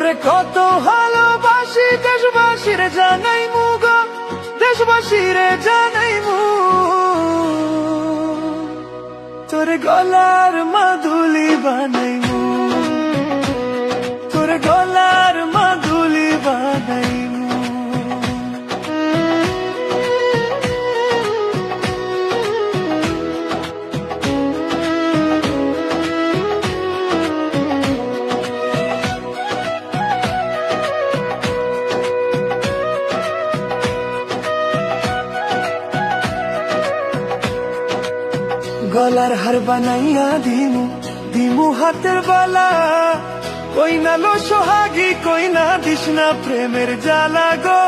তোরে কত ভালোবাসি দেশবাসীর জানাই মুগো, দেশবাসীর জানাই মু। তোরে গলার মাদুলি বানাই মু, তোরে গলার মাদুলি বানাই মু। গলার হার বানাইয়া দিমু, দিমু হাতের বালা, কই না লো সোহাগী কই না দিশনা প্রেমের জ্বালা গো,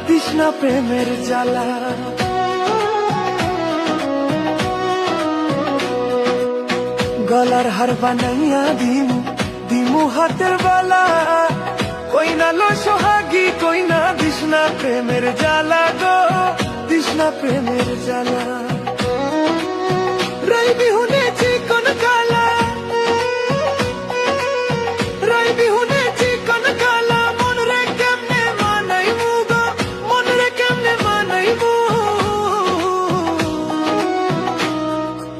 দিশনা প্রেমের জ্বালা। গলার হার বানাইয়া দিমু, দিমু হাতের বালা, কই না লো সোহাগী কই না দিশনা প্রেমের জ্বালা গো, দিশনা প্রেমের জ্বালা। রাই বিহুনে চিকন কালা, রাই বিহুনে চিকন কালা, মন রে কেমনে মানাইবু গো, মন রে কেমনে মানাইবু।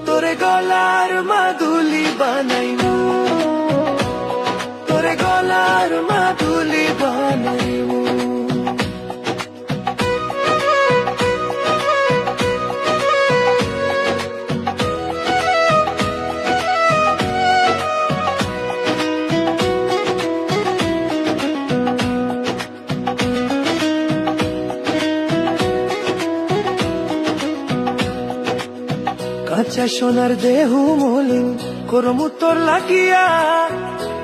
তোরে গলার মাদুলি বানাইবু, তোরে গলার মাদুলি বানাইবু। কাঁচা সোনার দেহু মলিন করমু তোর লাগিয়া,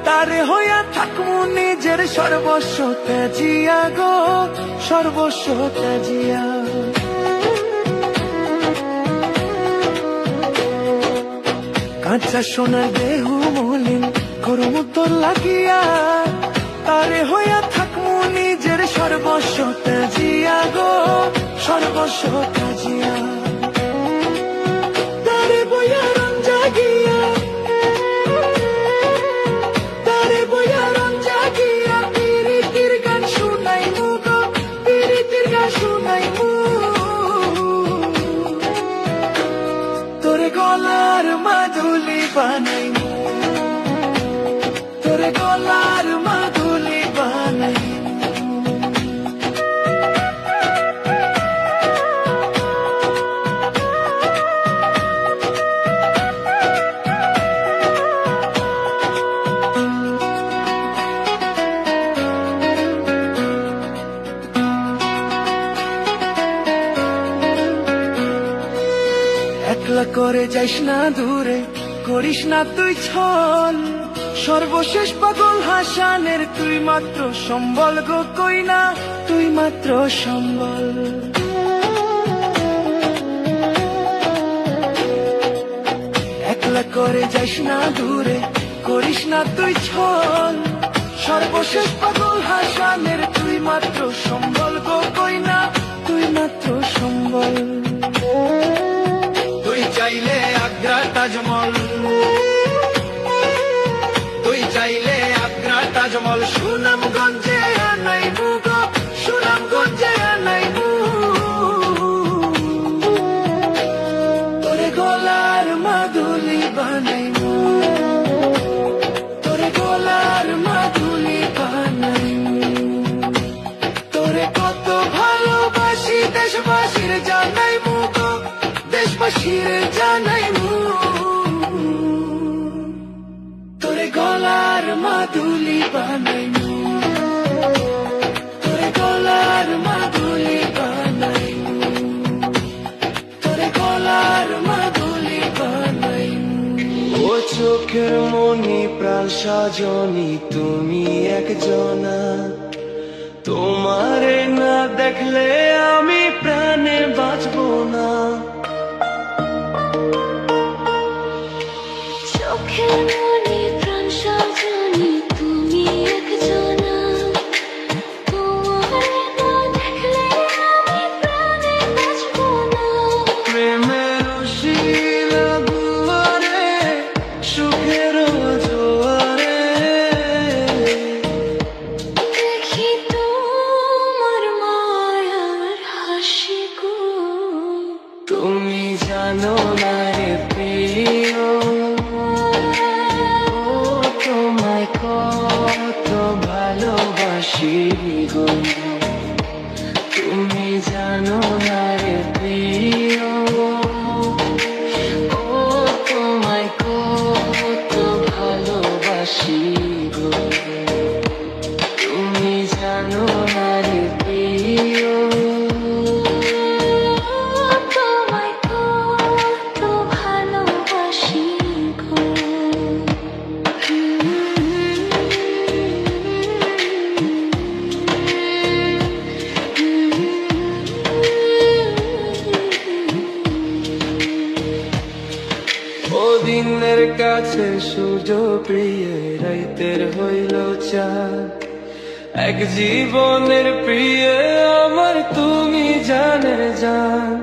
তারে হইয়া থাকমু নিজের সর্বস্ব ত্যাজিয়া গো, সর্বস্ব ত্যাজিয়া। কাঁচা সোনার দেহু মলিন করমু তোর লাগিয়া, তারে হইয়া থাকমু নিজের সর্বস্ব ত্যাজিয়া গো, সর্বস্ব ত্যাজিয়া। তোরে গলার মাদুলি বানাইবু, তোরে গলার মাদুলি বানাইবু। একলা করে যাইস না দূরে, করিস না তুই ছল, সর্বশেষ পাগল হাসানের তুই মাত্র সম্বল গো, কই না তুই মাত্র সম্বল। একলা করে যাইস না দূরে, করিস না তুই ছল, সর্বশেষ পাগল হাসানের তুই মাত্র সম্বল গো, কই না তুই মাত্র সম্বল। তুই চাইলে আগ্রা তাজমহল, তুই চাইলে আগ্রা তাজমহল, সুনামগঞ্জে আনাইবু গো, সুনামগঞ্জে আনাইবু। তোরে গলার মাদুলি বানাইবু, তোরে গলার মাদুলি বানাইবু। তোরে কত ভালোবাসি দেশবাসীর জানাইবু গো, দেশবাসীর জানাইবু। তোরে গলার মাদুলি বানাইবু, তোরে গলার মাদুলি বানাইবু, তোরে গলার মাদুলি বানাইবু। ও চোখের মনি প্রাণ সাজনি তুমি একজনা, তোমারে না দেখলে আমি প্রাণে বাঁচবো না। চোখের মনি প্রাণ সাজনি তুমি একজনা, তোমারে না দেখলে আমি প্রাণে বাঁচবো না। প্রেমের শিলা দুয়ারে, সুখের জোয়ারে, ভালোবাসি গো। তুমি জানো না রে প্রিয়, ও তোমায় কত ভালোবাসি গো। তুমি জানো না রে প্রিয়, তোমায় কত ভালোবাসি গো। ও দিনের কাছে সূর্য প্রিয়, রাইতের হইল চাঁদ। এক জীবনের প্রিয় আমার তুমি জানের জান।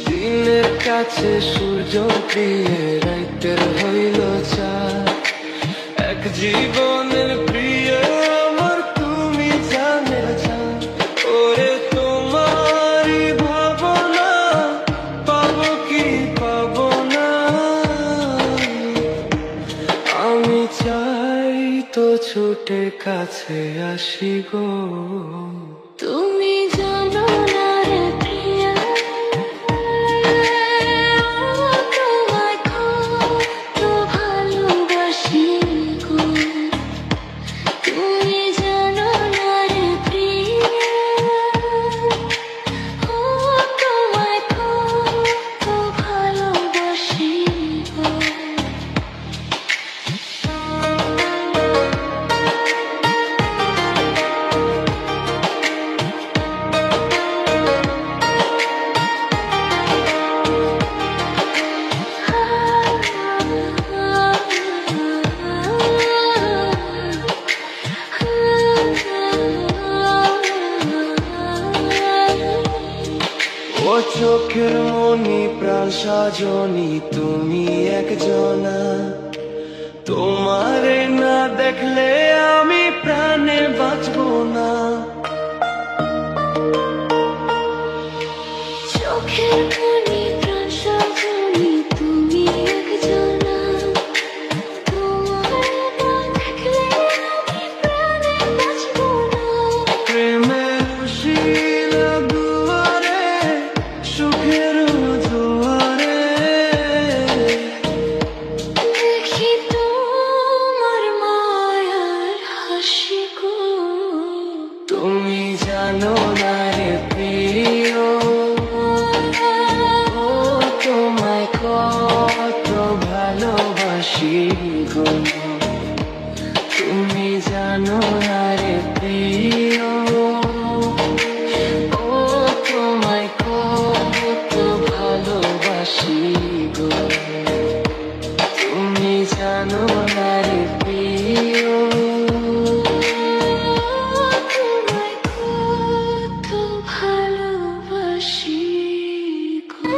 দিনের কাছে সূর্য প্রিয়, রাইতের হইল চাঁদ। এক জীবনের প্রিয় আমার তুমি জানের জান। ওরে তোমারই ভাবনা পাবো কি পাবো না, আমি চাই তো ছুটে কাছে আসি গো। তুমি জানো না রে প্রিয়া, তোমায় কত ভালোবাসি গো। তুমি জানো না রে প্রিয়া, তোমায় কত ভালোবাসি গো। ও চোখের মনি প্রাণ সাজনি তুমি একজনা, তোমারে না দেখলে আমি প্রাণে বাঁচবো না। চোখের মনি প্রাণ সজনি তুমি একজনা, তোমায় না দেখলে আমি প্রাণে বাঁচব না। প্রেমের শিলা দুয়ারে, সুখের জোয়ারে, দেখি তোমার মায়ার হাসি গো। তুমি জানো না রে প্রিয়, ও তোমায় কত ভালোবাসি গো। তুমি জানো না রে প্রিয়, ও তোমায় কত ভালোবাসি গো। তুমি জানো না রে প্রিয়, তোমায় কত ভালোবাসি গো।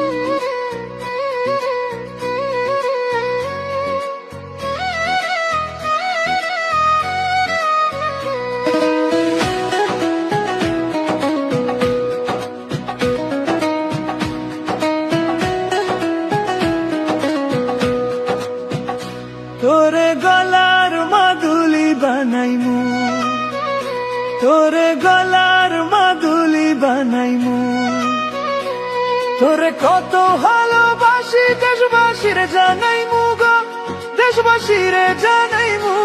তোরে গলার মাদুলি বানাইমু, তোরে গলার মাদুলি বানাইমু। তোরে কত ভালোবাসি দেশবাসীরে জানাইমু গো, দেশবাসীরে জানাইমু।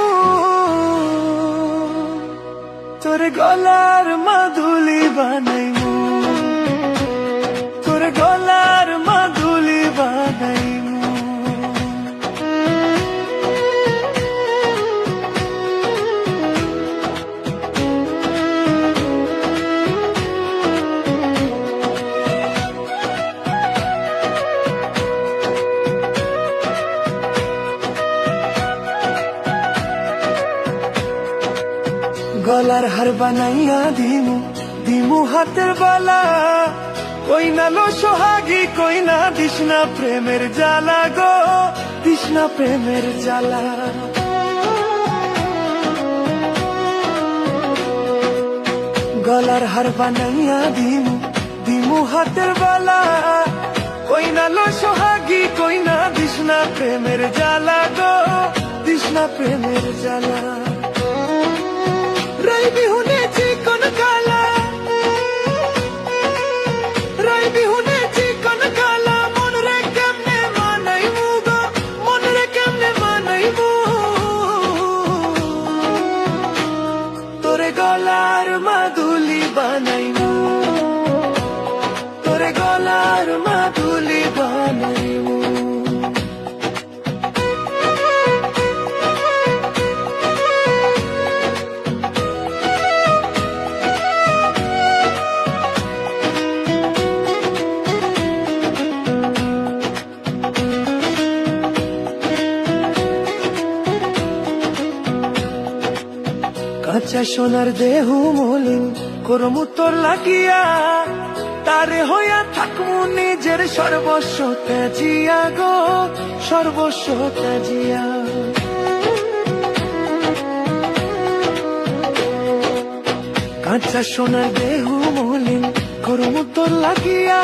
তোরে গলার মাদুলি বানাইমু, তোরে গলার মাদুলি বানাইমু। গলার হার বানাইয়া দিমু, দিমু হাতের বালা। কই না লো সোহাগী, কই না দিশনা প্রেমের জ্বালা গো, দিশনা প্রেমের জ্বালা। গলার হার বানাইয়া দিমু, দিমু হাতের বালা। কই না লো সোহাগী, কই না দিশনা প্রেমের জ্বালা গো, দিস না প্রেমের জ্বালা রাই বিহুনে চিকন কালা রাই বিহুনে চিকন কালা মন রে কেমনে মানাইবো গো মন রে কেমনে মানাইবো তোরে গলার মাদুলি বানাইবো তোরে গলার মাদুলি বানাইবো কাঁচা সোনার দেহু মলিন করমু তোর লাগিয়া তারে হইয়া থাকমু নিজের সর্বস্ব ত্যাজিয়া গো সর্বস্ব ত্যাজিয়া কাঁচা সোনার দেহু মলিন করমু তোর লাগিয়া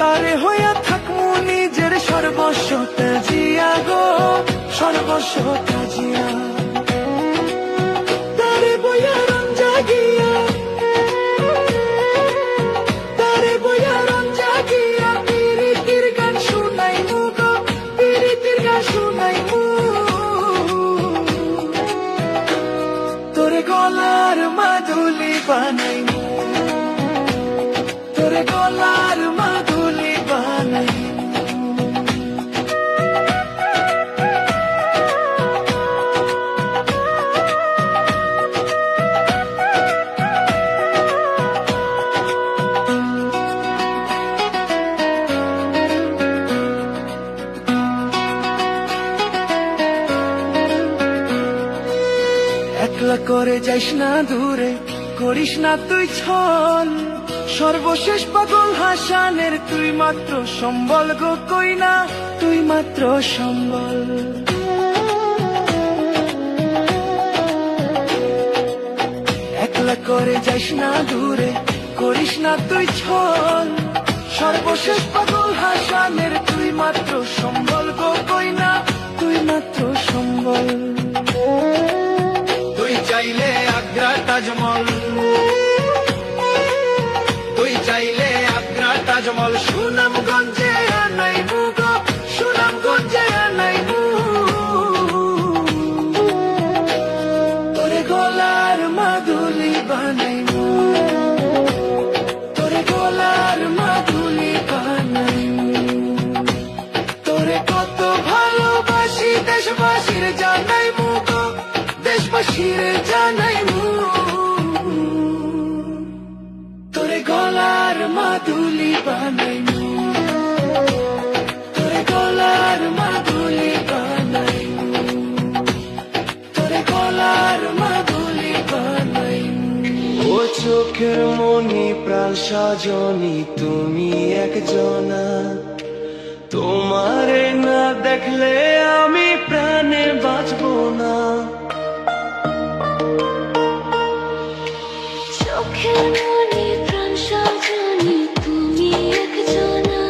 তারে হইয়া থাকমু নিজের সর্বস্ব ত্যাজিয়া গো সর্বস্ব ত্যাজিয়া তারে বইয়া রং জাগিয়া তারে বইয়া রং জাগিয়া পিরিতির গান শুনাইমু গো পিরিতির গান শুনাইমু তোরে গলার মাদুলি বানাইমু তোরে গলার মাদুলি বানাইমু একলা করে যাইস না দূরে করিস না তুই ছল সর্বশেষ পাগল হাসানের তুই মাত্র সম্বল গো কই না তুই মাত্র সম্বল একলা করে যাইস না দূরে করিস না তুই ছল সর্বশেষ পাগল হাসানের তুই মাত্র সম্বল গো কই না তুই মাত্র সম্বল তুই চাইলে আগ্রা তাজমহল তুই চাইলে আগ্রা তাজমহল সুনামগঞ্জে আনাইবু গো সুনামগঞ্জে আনাইবু তোরে গলার মাদুলি বানাইবু তোরে গলার মাদুলি বানাইবু তোরে কত ভালোবাসি দেশবাসীর জানাইবু গো দেশবাসীর জানাইবু তোরে গলার মাদুলি বানাইবু তোরে গলার মাদুলি বানাইবু তোরে গলার মাদুলি বানাইবু ও চোখের মনি প্রাণ সজনী তুমি একজনা তোমারে না দেখলে আমি প্রাণে বাঁচবো না চোখের মনি প্রাণ সজনী তুমি একজনা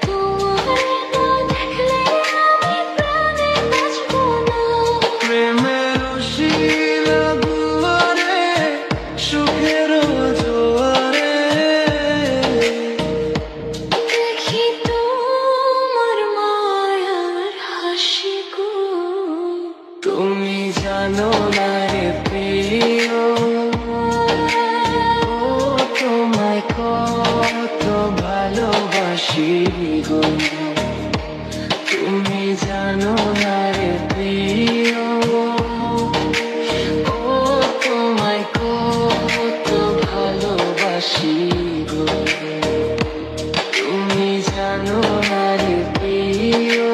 তোমারে না দেখলে আমি প্রাণে বাঁচব না প্রেমের শিল দুয়ারে সুখের জোয়ারে দেখি তোমার মায়ার হাসি গো তুমি জানো না রে প্রিয় তোমায় কত ভালোবাসি গো তুমি জানো না রে প্রিয় ও তোমায় কত ভালোবাসি গো তুমি জানো না রে প্রিয়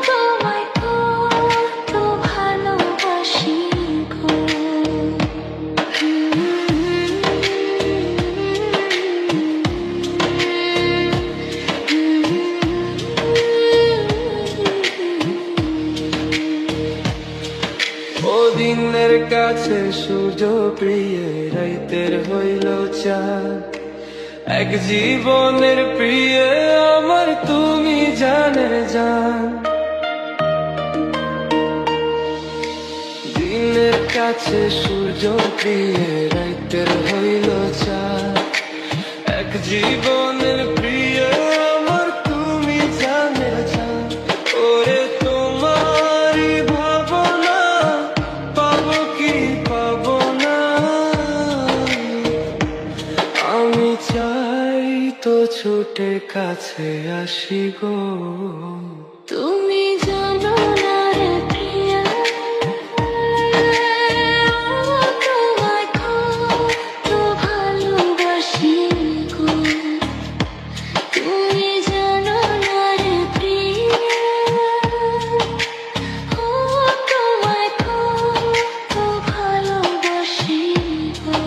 তোমায় কত ভালোবাসি গো ও দিনের কাছে সূর্য প্রিয় রাইতের হইল চাঁদ এক জীবনের প্রিয় আমার তুমি জানের জান। দিনের কাছে সূর্য প্রিয় রাইতের হইল চাঁদ। এক জীবনের প্রিয় আমার তুমি জানের জান। ওরে তোমারই ভাবনা পাবো কি পাবো না, আমি চাই তো ছুটে কাছে আসি গো। তুমি জানো না রে প্রিয়া, তোমায় কত ভালোবাসি গো। তুমি জানো না রে প্রিয়া, তোমায় কত ভালোবাসি গো।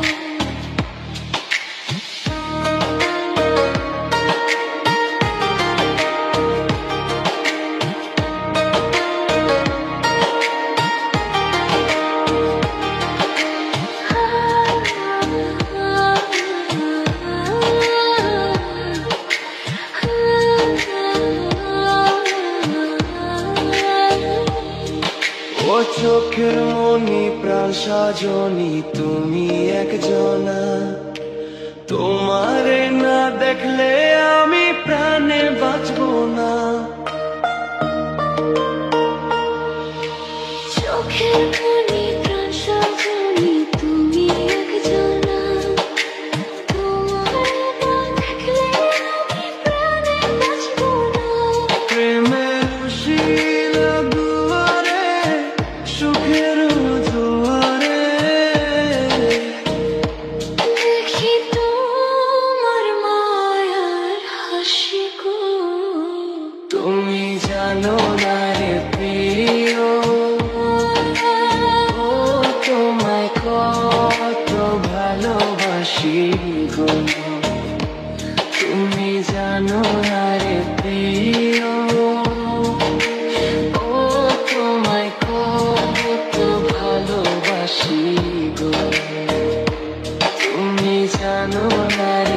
ও চোখের মনি প্রাণ সাজনি তুমি একজনা, তোমারে না দেখলে আমি প্রাণে বাঁচবো না। চোখের মনি প্রাণ সজনি তুমি একজনা, তোমায় না দেখলে আমি প্রাণে বাঁচব না। প্রেমের শিলা দুয়ারে সুখের জোয়ারে, দেখি তোমার মায়ার হাসি গো। তুমি জানো না রে প্রিয়, ও তোমায় কত ভালোবাসি গো। তুমি জানো না রে প্রিয়, ও তোমায় কত ভালোবাসি গো। তুমি জানো না রে